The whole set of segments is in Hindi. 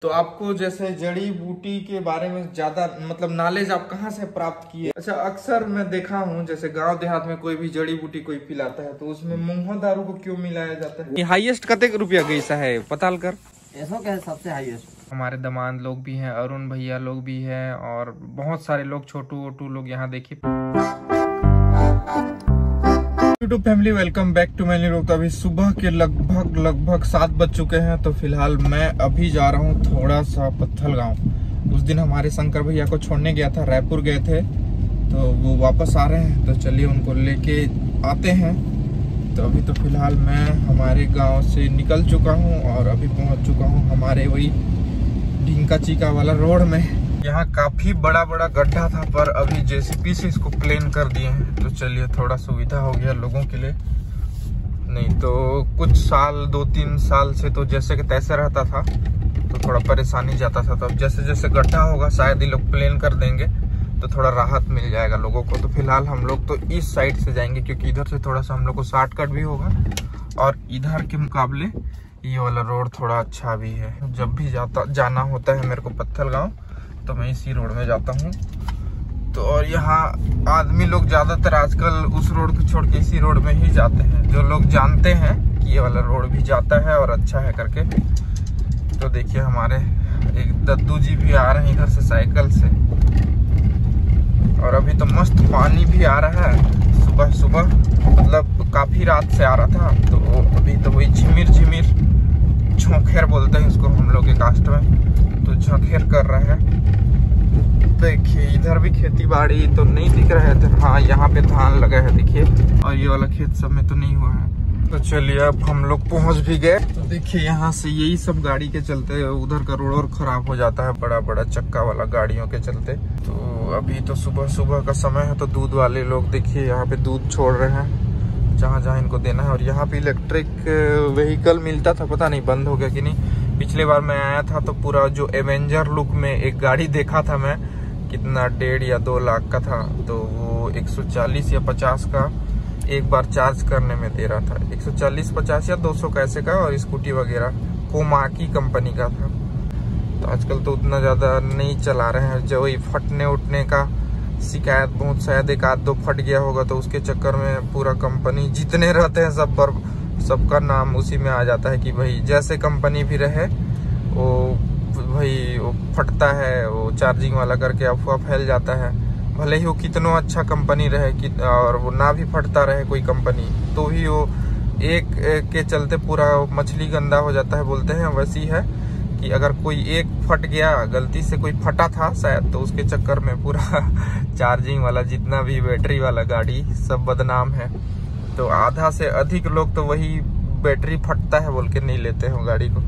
तो आपको जैसे जड़ी बूटी के बारे में ज्यादा मतलब नॉलेज आप कहाँ से प्राप्त किए? अच्छा, अक्सर मैं देखा हूँ जैसे गांव देहात में कोई भी जड़ी बूटी कोई पिलाता है तो उसमें मुंगो दारू को क्यों मिलाया जाता है? हाईएस्ट कतेक रुपया गईसा है पता कर? ऐसा क्या है सबसे हाईएस्ट? हमारे दामाद लोग भी हैं, अरुण भैया लोग भी हैं और बहुत सारे लोग, छोटू वोटू लोग यहाँ देखिए। YouTube family, welcome back to my new. तो अभी सुबह के लगभग 7 बज चुके हैं। तो फिलहाल मैं अभी जा रहा हूँ थोड़ा सा पत्थल गाँव। उस दिन हमारे शंकर भैया को छोड़ने गया था, रायपुर गए थे, तो वो वापस आ रहे हैं, तो चलिए उनको लेके आते हैं। तो अभी तो फिलहाल मैं हमारे गांव से निकल चुका हूं और अभी पहुंच चुका हूं हमारे वही ढींका चीका वाला रोड में। यहाँ काफी बड़ा गड्ढा था पर अभी जेसीबी से इसको प्लेन कर दिए हैं, तो चलिए थोड़ा सुविधा हो गया लोगों के लिए। नहीं तो कुछ साल 2-3 साल से तो जैसे कि तैसे रहता था तो थोड़ा परेशानी जाता था। तो अब जैसे जैसे गड्ढा होगा शायद ये लोग प्लेन कर देंगे तो थोड़ा राहत मिल जाएगा लोगों को। तो फिलहाल हम लोग तो इस साइड से जाएंगे क्योंकि इधर से थोड़ा सा हम लोग को शॉर्टकट भी होगा और इधर के मुकाबले ये वाला रोड थोड़ा अच्छा भी है। जब भी जाना होता है मेरे को पत्थल गांव तो मैं इसी रोड में जाता हूँ। तो और यहाँ आदमी लोग ज्यादातर आजकल उस रोड को छोड़ के इसी रोड में ही जाते हैं, जो लोग जानते हैं कि ये वाला रोड भी जाता है और अच्छा है करके। तो देखिए हमारे एक दद्दू जी भी आ रहे हैं इधर से साइकिल से, और अभी तो मस्त पानी भी आ रहा है सुबह मतलब काफी रात से आ रहा था। तो अभी तो वही झिमिर झोंखेर बोलते हैं इसको हम लोग के कास्ट में, तो झोंखेर कर रहे हैं। देखिए इधर भी खेती बाड़ी तो नहीं दिख रहे थे, हाँ यहाँ पे धान लगा है देखिए, और ये वाला खेत सब में तो नहीं हुआ है। तो चलिए अब हम लोग पहुंच भी गए। तो देखिए यहाँ से यही सब गाड़ी के चलते उधर का रोड और खराब हो जाता है, बड़ा चक्का वाला गाड़ियों के चलते। तो अभी तो सुबह का समय है, तो दूध वाले लोग देखिए यहाँ पे दूध छोड़ रहे हैं जहाँ इनको देना है। और यहाँ पे इलेक्ट्रिक व्हीकल मिलता था, पता नहीं बंद हो गया कि नहीं। पिछले बार मैं आया था तो पूरा जो एवेंजर लुक में एक गाड़ी देखा था मैं, कितना 1.5 या 2 लाख का था, तो वो 140 या 50 का एक बार चार्ज करने में दे रहा था। 140, 50 या 200 का ऐसे का, और स्कूटी वगैरह कोमाकी कंपनी का था। तो आजकल तो उतना ज़्यादा नहीं चला रहे हैं, जो वही फटने उठने का शिकायत बहुत, शायद 1-2 फट गया होगा तो उसके चक्कर में पूरा कंपनी जितने रहते हैं सब पर सबका नाम उसी में आ जाता है कि भाई जैसे कंपनी भी रहे वो फटता है, वो चार्जिंग वाला करके अफवाह फैल जाता है। भले ही वो कितना अच्छा कंपनी रहे और वो ना भी फटता रहे कोई कंपनी, तो भी वो एक के चलते पूरा मछली गंदा हो जाता है बोलते हैं। वैसी है कि अगर कोई एक फट गया, गलती से कोई फटा था शायद, तो उसके चक्कर में पूरा चार्जिंग वाला जितना भी बैटरी वाला गाड़ी सब बदनाम है। तो आधा से अधिक लोग तो वही बैटरी फटता है बोल के नहीं लेते हैं गाड़ी को।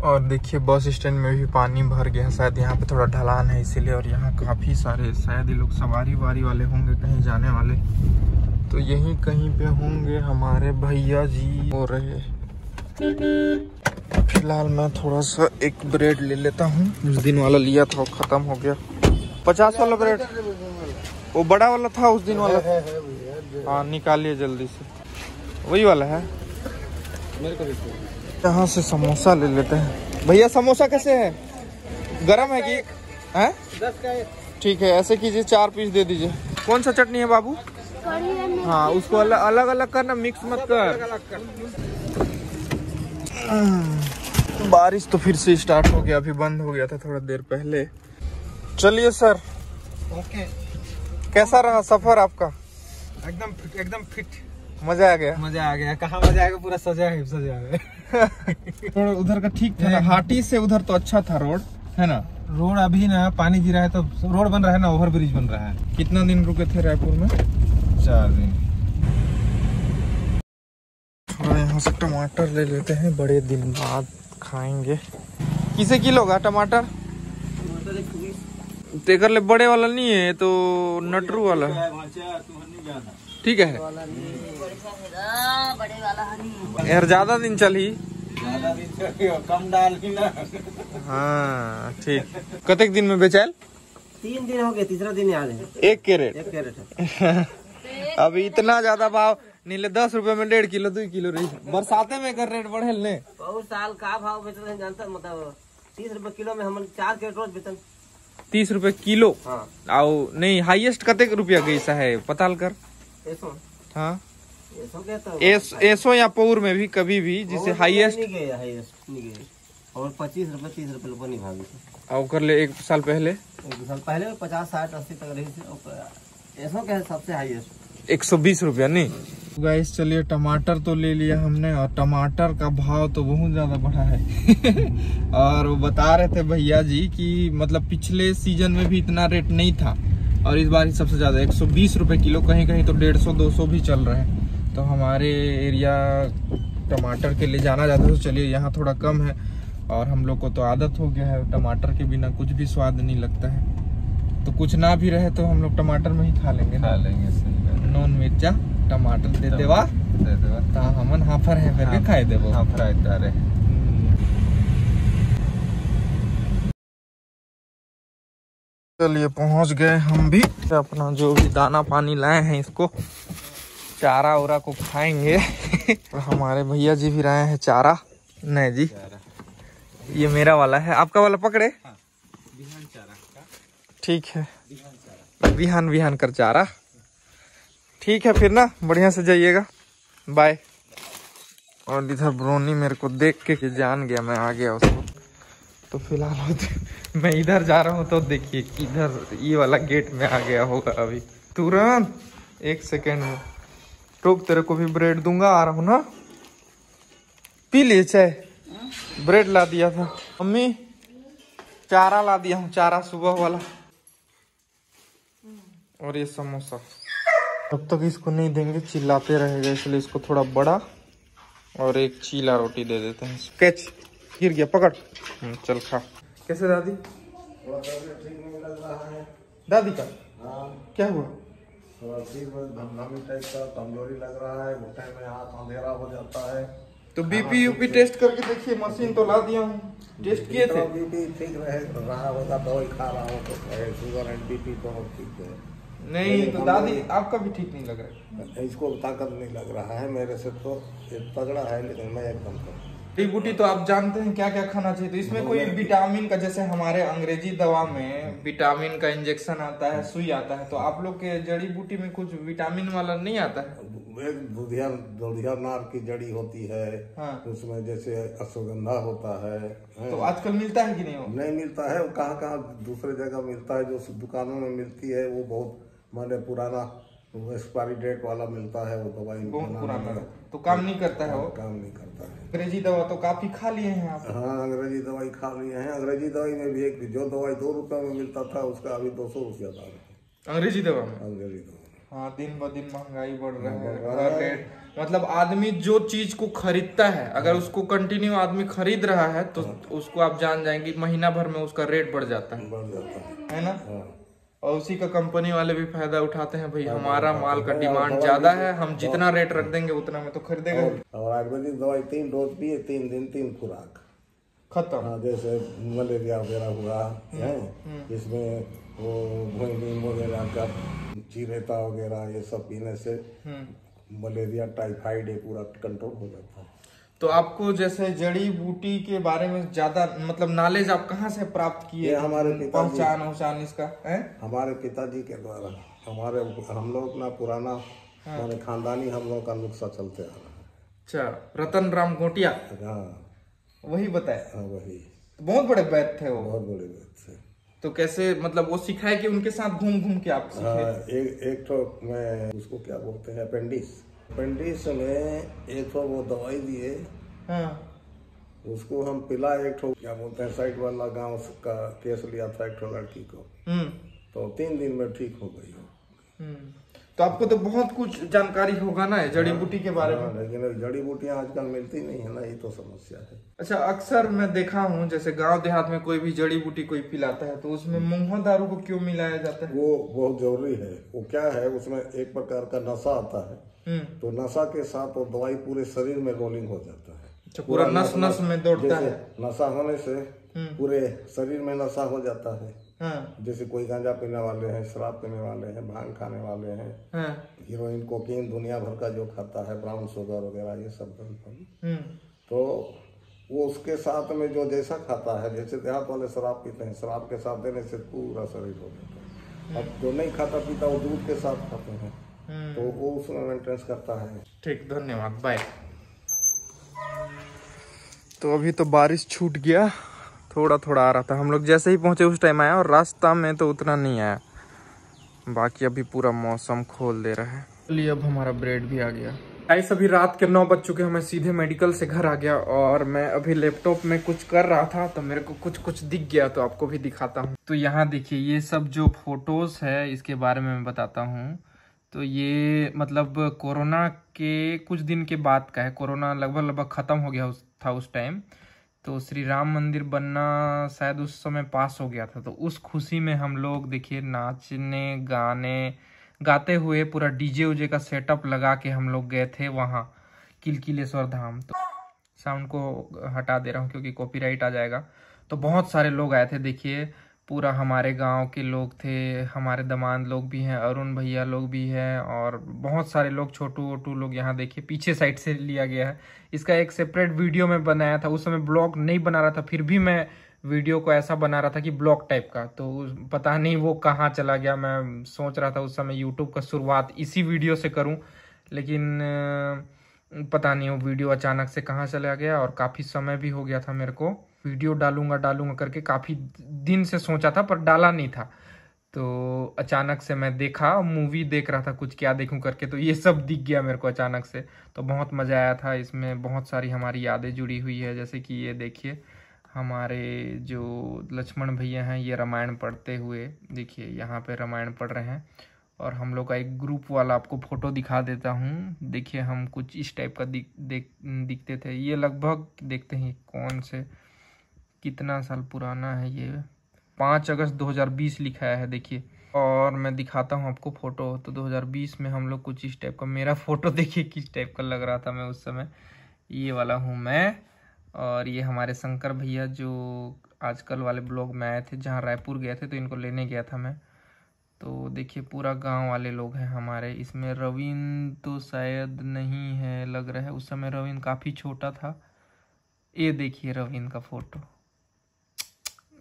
और देखिए बस स्टैंड में भी पानी भर गया, शायद यहाँ पे थोड़ा ढलान है इसीलिए। और यहाँ काफी सारे शायद ये लोग सवारी वाले होंगे कहीं जाने वाले, तो यहीं कहीं पे होंगे हमारे भैया जी हो रहे। फिलहाल मैं थोड़ा सा एक ब्रेड ले लेता हूँ, उस दिन वाला लिया था वो खत्म हो गया। 50 वाला ब्रेड, वो बड़ा वाला था उस दिन वाला। हाँ निकालिए जल्दी से, वही वाला है मेरे को। यहाँ से समोसा ले लेते हैं। भैया समोसा कैसे है, गरम है कि है? 10 का है। ठीक है, ऐसे कीजिए 4 पीस दे दीजिए। कौन सा चटनी है बाबू? हाँ उसको अलग करना, मिक्स मत कर। बारिश तो फिर से स्टार्ट हो गया, अभी बंद हो गया था थोड़ा देर पहले। चलिए सर, ओके। कैसा रहा सफर आपका? एकदम फिट। मजा आ गया? कहाँ मजा आएगा, पूरा सजा है। रोड उधर का ठीक था ना, हाटी से उधर तो अच्छा था रोड, है ना? रोड अभी ना पानी गिरा है तो रोड बन रहा है ना, ओवर ब्रिज बन रहा है। कितना दिन रुके थे रायपुर में? 4 दिन। थोड़ा यहाँ से टमाटर ले लेते हैं, बड़े दिन बाद खाएंगे। किसे किलो का टमाटर? तेकर ले बड़े वाला नहीं है तो नटरू वाला ठीक है यार, ज्यादा दिन चली, कम डाल की ना। हाँ ठीक। कतेक दिन में बेचाल? 3 दिन हो गए, तीसरा दिन आ गए। एक कैरेट है। अभी इतना ज्यादा भाव नीले 10 रुपए में 1.5 किलो 2 किलो रही। बरसाते में कर रेट बढ़े ने। बहुत साल का भाव बेच रहे हैं जानता, मतलब 30 रुपए किलो में हम 4 के रोज बेचन। 30 रुपए किलो। हाँ आओ नहीं, हाईएस्ट कते रुपया गईसा है पताल कर। ऐसो हाँ ऐसो कहता है ऐसो या पौर में भी कभी भी जिसे हाईएस्ट नहीं गए, हाईएस्ट नहीं गए। और 25 रुपए 30 रुपए लोग नहीं भागी थे। और कर ले 1 साल पहले 1 साल पहले 50 60 80 तक रही थी। ऐसो क्या है सबसे हाईएस्ट 120 रुपया नहीं। गाइस चलिए टमाटर तो ले लिया हमने, और टमाटर का भाव तो बहुत ज्यादा बढ़ा है। और वो बता रहे थे भैया जी कि मतलब पिछले सीजन में भी इतना रेट नहीं था, और इस बार ही सबसे ज्यादा 120 रुपए किलो, कहीं कहीं तो 150 200 भी चल रहे हैं। तो हमारे एरिया टमाटर के लिए जाना जाता है, तो चलिए यहाँ थोड़ा कम है, और हम लोग को तो आदत हो गया है टमाटर के बिना कुछ भी स्वाद नहीं लगता है। तो कुछ ना भी रहे तो हम लोग टमाटर में ही खा लेंगे नॉन मिर्चा टमाटर दे देवा ता हमन हाफर है करके खाए देबो। हाफर आइता रे। चलिए पहुंच गए हम भी, अपना जो भी दाना पानी लाए हैं इसको चारा उरा को खाएंगे। और हमारे भैया जी भी लाए हैं चारा। नहीं जी ये मेरा वाला है, आपका वाला पकड़े। बिहान चारा ठीक है, बिहान बिहान कर चारा। ठीक है फिर ना, बढ़िया से जाइएगा, बाय। और इधर ब्रोनी मेरे को देख के जान गया मैं आ गया उसको। तो फिलहाल मैं इधर जा रहा हूँ, तो देखिए इधर ये वाला गेट में आ गया होगा अभी तुरंत 1 सेकेंड में। टोक तेरे को भी ब्रेड दूंगा, आ रहा हूँ ना। पी लिए चाय, ब्रेड ला दिया था मम्मी, चारा ला दिया हूँ, चारा सुबह वाला, और ये समोसा। तब तक इसको नहीं देंगे, चिल्लाते रहेगा, इसलिए इसको थोड़ा बड़ा और एक चीला रोटी दे देते हैं। कैच गिर गया, पकड़। चल खा। कैसे दादी? ठीक नहीं लग रहा है दादी का हाँ, क्या हुआ? थोड़ा सिर में धमधमी टाइप का कमजोरी लग रहा है, घुटने में हाथ अंधेरा हो जाता है। तो बीपी यूपी टेस्ट करके देखिए, मशीन तो ला दिया हूँ, टेस्ट किए थे। बीपी ठीक रहा होगा, दवाई खा रहा हूँ तो शुगर एंड बीपी तो ठीक है। नहीं तो दादी आपका भी ठीक नहीं लग रहा है। इसको ताकत नहीं लग रहा है, मेरे से तो ये तगड़ा है, लेकिन मैं एकदम जड़ी बूटी तो आप जानते हैं क्या क्या खाना चाहिए। तो इसमें कोई विटामिन का, जैसे हमारे अंग्रेजी दवा में विटामिन का इंजेक्शन आता है, सुई आता है, तो आप लोग के जड़ी बूटी में कुछ विटामिन वाला नहीं आता है? एक दुधिया नार की जड़ी होती है। हाँ। उसमें जैसे अश्वगंधा होता है। तो आजकल मिलता है कि नहीं? वो नहीं मिलता है, वो कहाँ कहाँ दूसरे जगह मिलता है, जो दुकानों में मिलती है वो बहुत माने पुराना एक्सपायरी डेट वाला मिलता है, वो दवाई बहुत पुराना है, तो काम नहीं करता है वो। काम नहीं करता है। अंग्रेजी दवा तो काफी खा लिए हैं आप। हाँ अंग्रेजी दवाई खा लिए हैं। अंग्रेजी दवाई में भी एक जो दवाई 2 रुपए में मिलता था, उसका अभी 200 रुपया दाम है अंग्रेजी दवा में। अंग्रेजी दवाई। हाँ दिन ब दिन महंगाई बढ़ रहा है, हर रेट मतलब आदमी जो चीज को खरीदता है, अगर उसको कंटिन्यू आदमी खरीद रहा है तो उसको आप जान जाएंगे महीना भर में उसका रेट बढ़ जाता बढ़ जाता है ना। हाँ। और उसी का कंपनी वाले भी फायदा उठाते हैं, भाई हमारा माल का डिमांड ज्यादा है, हम जितना रेट रख देंगे उतना में तो खरीदेगा। और आयुर्वेदिक दवाई 3 डोज पिए, 3 दिन 3 खुराक खत्म। हाँ, जैसे मलेरिया वगैरह हुआ है, इसमें वो भूंगी वगैरह का चिरेता वगैरह ये सब पीने से मलेरिया टाइफाइड ये पूरा कंट्रोल हो जाता है। तो आपको जैसे जड़ी बूटी के बारे में ज्यादा मतलब नॉलेज आप कहाँ से प्राप्त किए? ये हमारे पहचान इसका है हमारे पिताजी के द्वारा। हम लोग ना पुराना हमारे खानदानी हम लोग का नुस्खा चलते आ रहा है। अच्छा, रतन राम गोटिया हाँ वही बताए। हाँ वही, तो बहुत बड़े वैद्य थे वो। बहुत बड़े बात थे। तो कैसे मतलब वो सिखाए कि उनके साथ घूम घूम के आप सीखे? हाँ, एक तो मैं उसको क्या बोलते हैं अपेंडिक्स में एक तो वो दवाई दिए। हाँ। उसको हम पिला, एक तो क्या बोलते हैं साइड वाला गांव का केस लिया था एक तो लड़की को, तो 3 दिन में ठीक हो गई हो। तो आपको तो बहुत कुछ जानकारी होगा ना जड़ी बूटी के बारे में। लेकिन जड़ी बूटियां आजकल मिलती नहीं है ना, ये तो समस्या है। अच्छा, अक्सर मैं देखा हूँ जैसे गांव देहात में कोई भी जड़ी बूटी कोई पिलाता है तो उसमें मुंगो दारू को क्यों मिलाया जाता है? वो बहुत जरूरी है। वो क्या है, उसमें एक प्रकार का नशा आता है, तो नशा के साथ वो दवाई पूरे शरीर में रोलिंग हो जाता है। अच्छा, पूरा नस में दौड़ता है। नशा होने से पूरे शरीर में नशा हो जाता है। हाँ। जैसे कोई गांजा पीने वाले हैं, शराब पीने वाले हैं, भांग खाने वाले हैं, हाँ। हीरोइन कोकीन दुनिया भर का जो खाता है, ब्राउन शुगर वगैरह ये सब तो वो उसके साथ में जो जैसा खाता है, जैसे देहात वाले शराब पीते हैं, शराब के साथ देने से पूरा शरीर हो जाता है। अब जो नहीं खाता पीता वो दूध के साथ खाते हैं, तो वो उसमें मेंटेनेंस करता है। ठीक, धन्यवाद, बाय। तो अभी तो बारिश छूट गया, थोड़ा थोड़ा आ रहा था। हम लोग जैसे ही पहुंचे उस टाइम आया, और रास्ता में तो उतना नहीं आया। बाकी अभी पूरा मौसम खोल दे रहा है। चलिए अब हमारा ब्रेड भी आ गया। गाइस अभी रात के 9 बज चुके हैं, मैं सीधे मेडिकल से घर आ गया और मैं अभी लैपटॉप में कुछ कर रहा था तो मेरे को कुछ दिख गया, तो आपको भी दिखाता हूँ। तो यहाँ देखिए, ये सब जो फोटोज है इसके बारे में मैं बताता हूँ। तो ये मतलब कोरोना के कुछ दिन के बाद का है। कोरोना लगभग खत्म हो गया था उस टाइम, तो श्री राम मंदिर बनना शायद उस समय पास हो गया था। तो उस खुशी में हम लोग देखिए नाचने गाते हुए पूरा डीजे उजे का सेटअप लगा के हम लोग गए थे वहाँ किलकिलेश्वर धाम। तो साउंड को हटा दे रहा हूँ क्योंकि कॉपीराइट आ जाएगा। तो बहुत सारे लोग आए थे, देखिए पूरा हमारे गांव के लोग थे, हमारे दामाद लोग भी हैं, अरुण भैया लोग भी हैं, और बहुत सारे लोग, छोटू वोटू लोग। यहाँ देखिए पीछे साइड से लिया गया है। इसका एक सेपरेट वीडियो में बनाया था, उस समय ब्लॉग नहीं बना रहा था, फिर भी मैं वीडियो को ऐसा बना रहा था कि ब्लॉग टाइप का। तो पता नहीं वो कहाँ चला गया। मैं सोच रहा था उस समय यूट्यूब का शुरुआत इसी वीडियो से करूँ, लेकिन पता नहीं वो वीडियो अचानक से कहाँ चला गया। और काफ़ी समय भी हो गया था मेरे को वीडियो डालूंगा करके, काफ़ी दिन से सोचा था पर डाला नहीं था। तो अचानक से मैं देखा, मूवी देख रहा था कुछ, क्या देखूं करके, तो ये सब दिख गया मेरे को अचानक से। तो बहुत मज़ा आया था। इसमें बहुत सारी हमारी यादें जुड़ी हुई है, जैसे कि ये देखिए हमारे जो लक्ष्मण भैया हैं, ये रामायण पढ़ते हुए, देखिए यहाँ पे रामायण पढ़ रहे हैं। और हम लोग का एक ग्रुप वाला आपको फोटो दिखा देता हूँ। देखिए हम कुछ इस टाइप का दिखते थे। ये लगभग देखते हैं कौन से कितना साल पुराना है, ये 5 अगस्त 2020 लिखा है, देखिए। और मैं दिखाता हूँ आपको फोटो। तो 2020 में हम लोग कुछ इस टाइप का, मेरा फोटो देखिए किस टाइप का लग रहा था मैं उस समय। ये वाला हूँ मैं, और ये हमारे शंकर भैया जो आजकल वाले ब्लॉग में आए थे, जहाँ रायपुर गए थे तो इनको लेने गया था मैं। तो देखिए पूरा गांव वाले लोग हैं हमारे। इसमें रविंद्र तो शायद नहीं है, लग रहा है उस समय रविंद्र काफ़ी छोटा था। ये देखिए रविंद्र का फोटो,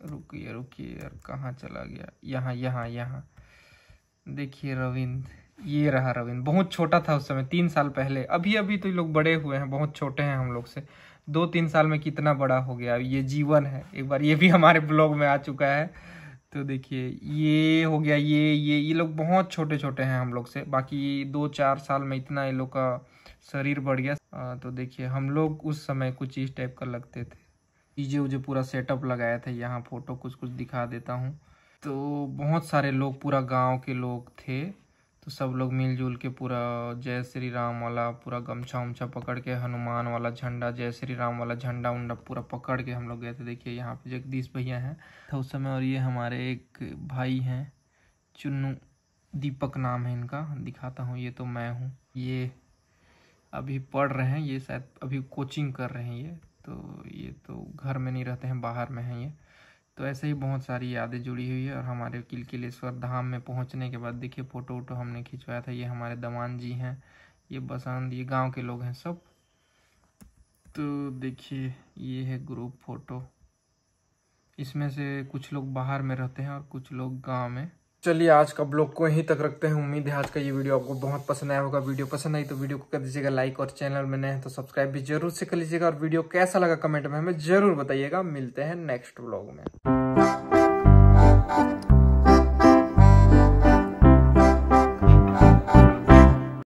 रुकिए यार, कहाँ चला गया, यहाँ देखिए रविंद्र, ये रहा रविंद्र। बहुत छोटा था उस समय, 3 साल पहले। अभी तो ये लोग बड़े हुए हैं, बहुत छोटे हैं हम लोग से। 2-3 साल में कितना बड़ा हो गया। ये जीवन है, एक बार ये भी हमारे ब्लॉग में आ चुका है। तो देखिए ये हो गया, ये लोग बहुत छोटे हैं हम लोग से। बाकी 2-4 साल में इतना ये लोग का शरीर बढ़ गया। तो देखिए हम लोग उस समय कुछ इस टाइप का लगते थे। डीजे उजे पूरा सेटअप लगाया था। यहाँ फोटो कुछ दिखा देता हूँ। तो बहुत सारे लोग, पूरा गांव के लोग थे। तो सब लोग मिलजुल के पूरा जय श्री राम वाला पूरा गमछा उमछा पकड़ के, हनुमान वाला झंडा, जय श्री राम वाला झंडा उंडा पूरा पकड़ के हम लोग गए थे। देखिए यहाँ पे जगदीश भैया हैं था उस समय, और ये हमारे एक भाई हैं चुन्नू, दीपक नाम है इनका, दिखाता हूँ। ये तो मैं हूँ। ये अभी पढ़ रहे हैं, ये शायद अभी कोचिंग कर रहे हैं ये तो घर में नहीं रहते हैं, बाहर में हैं ये। तो ऐसे ही बहुत सारी यादें जुड़ी हुई है। और हमारे किलकिलेश्वर धाम में पहुंचने के बाद देखिए फ़ोटो वोटो हमने खिंचवाया था। ये हमारे दामाद जी हैं, ये बसंत, ये गांव के लोग हैं सब। तो देखिए ये है ग्रुप फ़ोटो। इसमें से कुछ लोग बाहर में रहते हैं और कुछ लोग गांव में। चलिए आज का ब्लॉग को यहीं तक रखते हैं। उम्मीद है आज का ये वीडियो आपको बहुत पसंद आया होगा। वीडियो पसंद आई तो वीडियो को कर दीजिएगा लाइक, और चैनल में नए हैं तो सब्सक्राइब भी जरूर से कर लीजिएगा। और वीडियो कैसा लगा कमेंट में हमें जरूर बताइएगा। मिलते हैं नेक्स्ट ब्लॉग में।